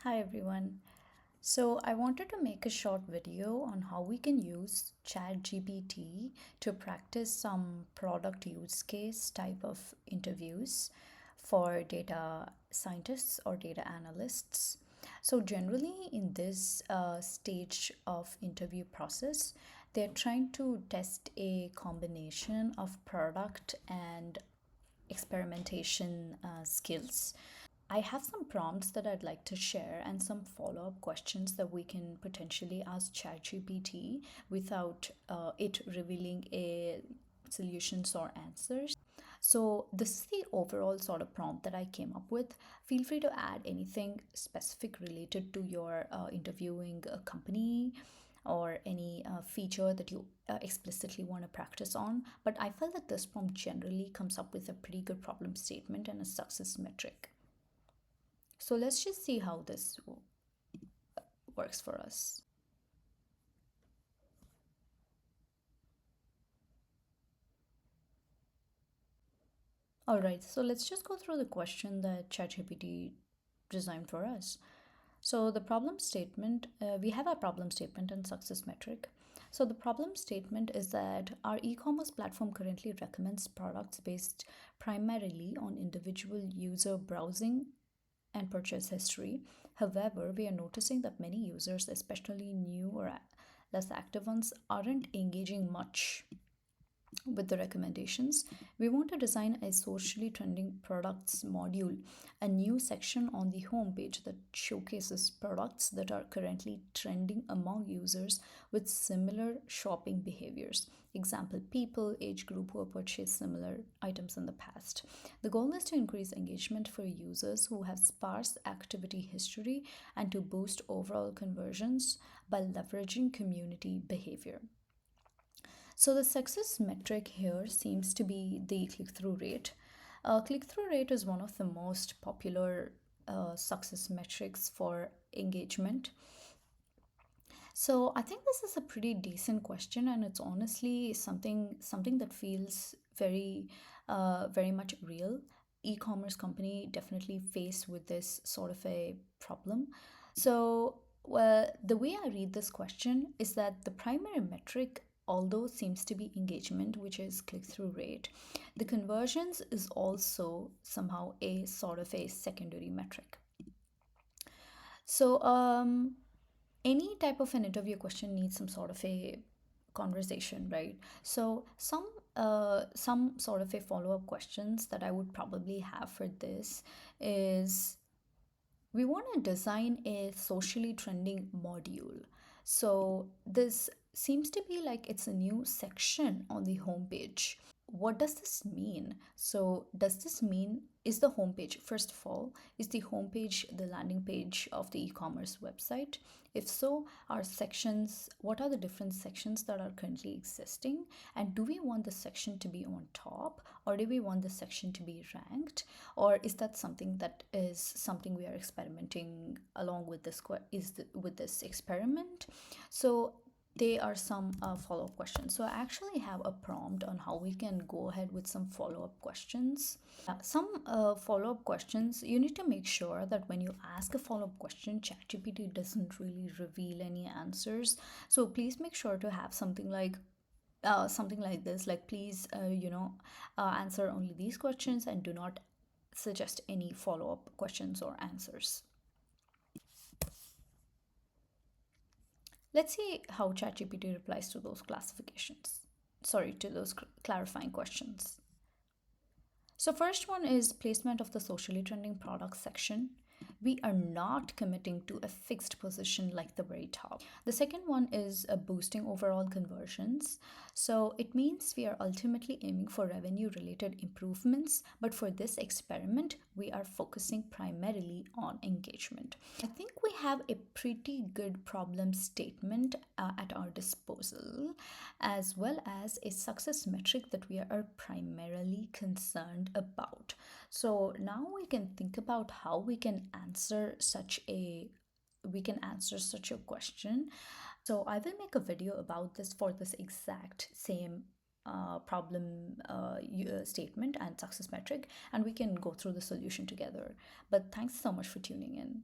Hi everyone. So I wanted to make a short video on how we can use ChatGPT to practice some product use case type of interviews for data scientists or data analysts. So generally in this stage of interview process, they're trying to test a combination of product and experimentation skills. I have some prompts that I'd like to share and some follow up questions that we can potentially ask ChatGPT without it revealing a solutions or answers. So, this is the overall sort of prompt that I came up with. Feel free to add anything specific related to your interviewing company or any feature that you explicitly want to practice on. But I felt that this prompt generally comes up with a pretty good problem statement and a success metric. So let's just see how this works for us. All right, so let's just go through the question that ChatGPT designed for us. So the problem statement, we have our problem statement and success metric. So the problem statement is that our e-commerce platform currently recommends products based primarily on individual user browsing and purchase history. However, we are noticing that many users, especially new or less active ones, aren't engaging much with the recommendations. We want to design a socially trending products module, a new section on the homepage that showcases products that are currently trending among users with similar shopping behaviors. Example, people, age group who have purchased similar items in the past. The goal is to increase engagement for users who have sparse activity history and to boost overall conversions by leveraging community behavior. So the success metric here seems to be the click-through rate. Click-through rate is one of the most popular success metrics for engagement. So I think this is a pretty decent question, and it's honestly something that feels very much real. E-commerce company definitely face with this sort of a problem. So, well, the way I read this question is that the primary metric, although seems to be engagement, which is click-through rate, the conversions is also somehow a sort of a secondary metric. So, any type of an interview question needs some sort of a conversation, right? So some sort of a follow-up questions that I would probably have for this is we want to design a socially trending module. So this seems to be like it's a new section on the homepage. What does this mean? So, does this mean is the homepage, first of all, is the homepage the landing page of the e commerce website? If so, are sections, what are the different sections that are currently existing? And do we want the section to be on top or do we want the section to be ranked? Or is that something that is something we are experimenting along with this, with this experiment? So, they are some follow-up questions. So I actually have a prompt on how we can go ahead with some follow-up questions. Some follow-up questions, you need to make sure that when you ask a follow-up question, ChatGPT doesn't really reveal any answers. So please make sure to have something like this, like please, answer only these questions and do not suggest any follow-up questions or answers. Let's see how ChatGPT replies to those classifications. Sorry, to those clarifying questions. So, first one is placement of the socially trending products section. We are not committing to a fixed position like the very top. The second one is boosting overall conversions. So it means we are ultimately aiming for revenue related improvements, but for this experiment, we are focusing primarily on engagement. I think we have a pretty good problem statement at our disposal, as well as a success metric that we are primarily concerned about. So now we can think about how we can answer such a question. So I will make a video about this for this exact same problem statement and success metric, and we can go through the solution together. But thanks so much for tuning in.